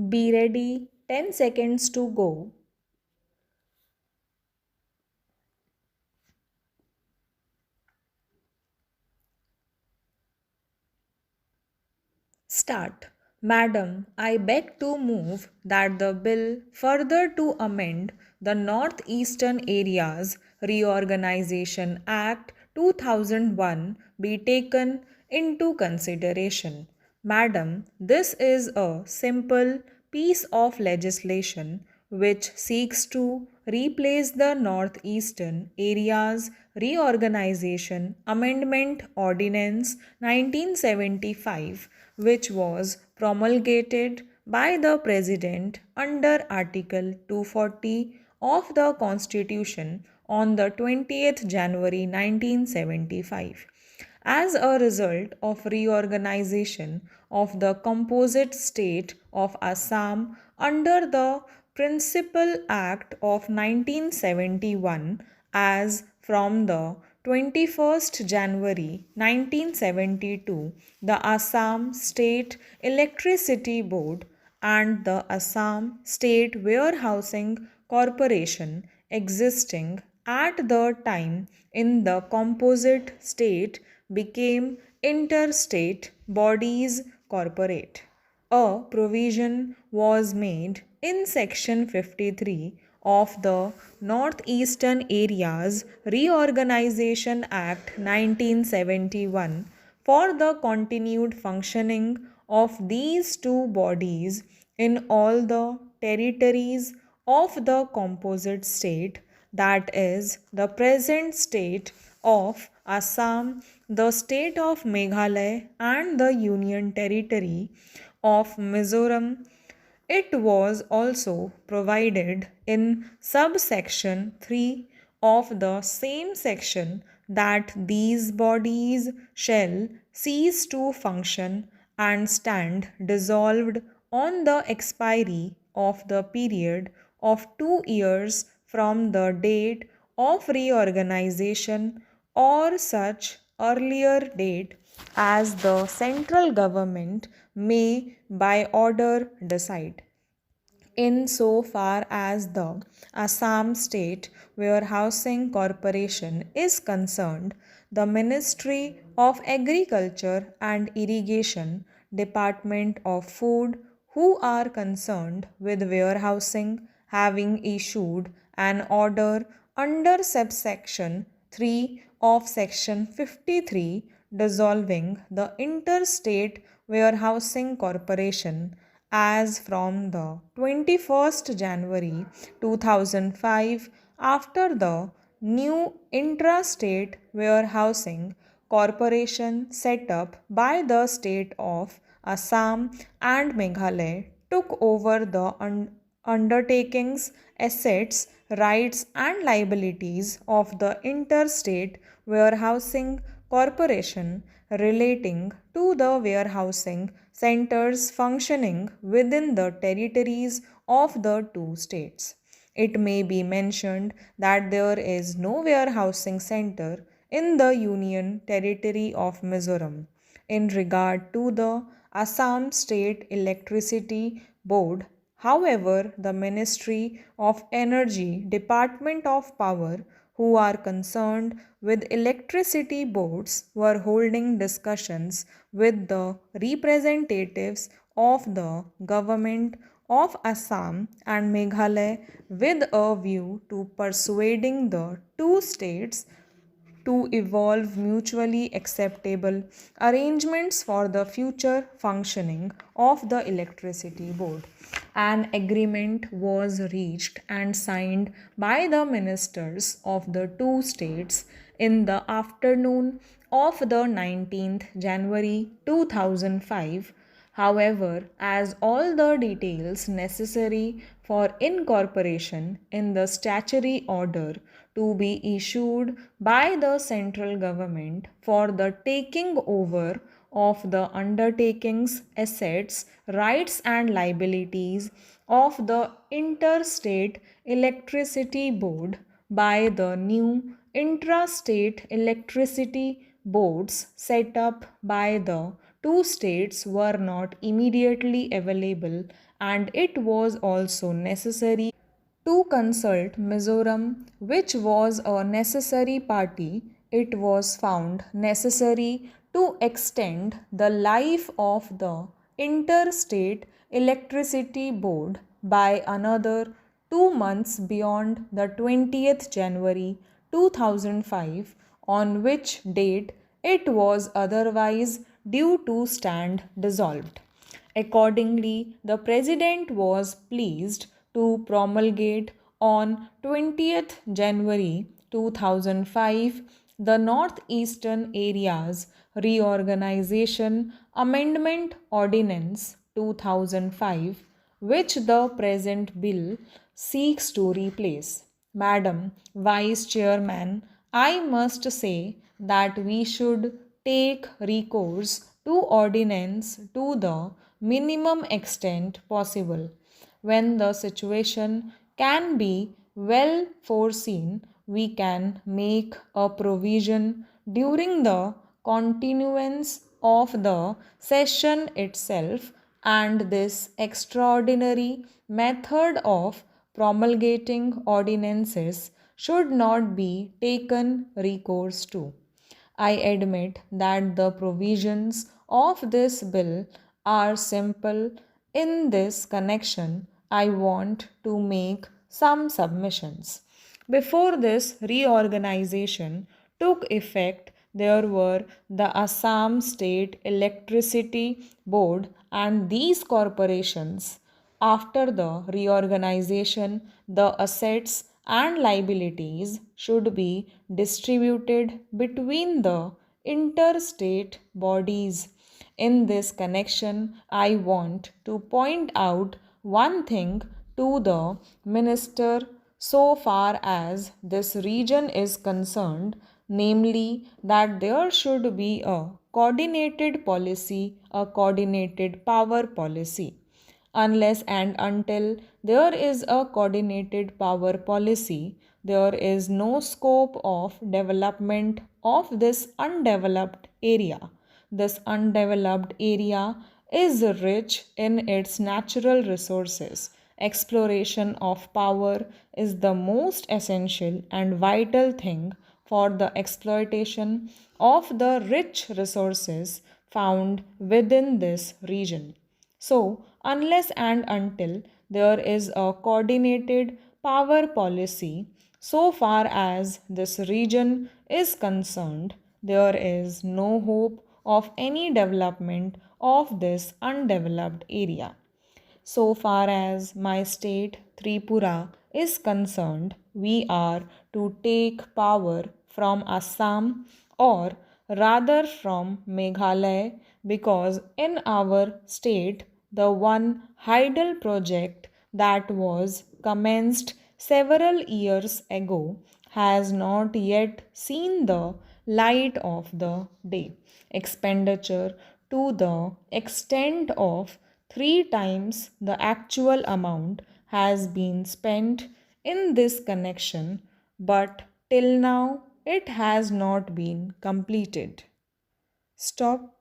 Be ready, 10 seconds to go. Start. Madam, I beg to move that the bill further to amend the Northeastern Areas Reorganization Act 2001 be taken into consideration. Madam, this is a simple piece of legislation which seeks to replace the Northeastern Areas Reorganization Amendment Ordinance 1975, which was promulgated by the President under Article 240 of the Constitution on the 20th January 1975. As a result of reorganization of the composite state of Assam under the Principal Act of 1971, as from the 21st January 1972, the Assam State Electricity Board and the Assam State Warehousing Corporation existing at the time in the composite state became interstate bodies corporate. A provision was made in Section 53 of the Northeastern Areas Reorganization Act 1971 for the continued functioning of these two bodies in all the territories of the composite state, that is, the present state of Assam, the state of Meghalaya, and the Union Territory of Mizoram. It was also provided in subsection 3 of the same section that these bodies shall cease to function and stand dissolved on the expiry of the period of 2 years from the date of reorganization or such earlier date as the central government may by order decide. In so far as the Assam State Warehousing Corporation is concerned, the Ministry of Agriculture and Irrigation, Department of Food, who are concerned with warehousing, having issued an order under subsection 3 of section 53 dissolving the Interstate Warehousing Corporation as from the 21st January 2005 after the new intrastate warehousing corporation set up by the state of Assam and Meghalaya took over the undertakings, assets, rights, and liabilities of the Interstate Warehousing Corporation relating to the warehousing centers functioning within the territories of the two states. It may be mentioned that there is no warehousing center in the Union Territory of Mizoram. In regard to the Assam State Electricity Board, however, the Ministry of Energy, Department of Power, who are concerned with electricity boards, were holding discussions with the representatives of the government of Assam and Meghalaya with a view to persuading the two states to evolve mutually acceptable arrangements for the future functioning of the electricity board. An agreement was reached and signed by the ministers of the two states in the afternoon of the 19th January 2005. However, as all the details necessary for incorporation in the statutory order to be issued by the central government for the taking over of the undertakings, assets, rights, and liabilities of the Interstate Electricity Board by the new intrastate electricity boards set up by the two states were not immediately available, and it was also necessary to consult Mizoram, which was a necessary party. It was found necessary to extend the life of the Interstate Electricity Board by another 2 months beyond the 20th January 2005, on which date it was otherwise due to stand dissolved. Accordingly, the President was pleased to promulgate on 20th January 2005 the Northeastern Areas Reorganization Amendment Ordinance 2005, which the present bill seeks to replace. Madam Vice Chairman, I must say that we should take recourse to ordinance to the minimum extent possible. When the situation can be well foreseen, we can make a provision during the continuance of the session itself, and this extraordinary method of promulgating ordinances should not be taken recourse to. I admit that the provisions of this bill are simple. In this connection, I want to make some submissions. Before this reorganization took effect, there were the Assam State Electricity Board and these corporations. After the reorganization, the assets and liabilities should be distributed between the interstate bodies. In this connection, I want to point out one thing to the Minister so far as this region is concerned, namely that there should be a coordinated policy, a coordinated power policy. Unless and until there is a coordinated power policy, there is no scope of development of this undeveloped area. This undeveloped area is rich in its natural resources. Exploration of power is the most essential and vital thing for the exploitation of the rich resources found within this region. So, unless and until there is a coordinated power policy, so far as this region is concerned, there is no hope of any development of this undeveloped area. So far as my state Tripura is concerned, we are to take power from Assam or rather from Meghalaya, because in our state the one hydel project that was commenced several years ago has not yet seen the light of the day. Expenditure to the extent of three times the actual amount has been spent in this connection, but till now it has not been completed. Stop.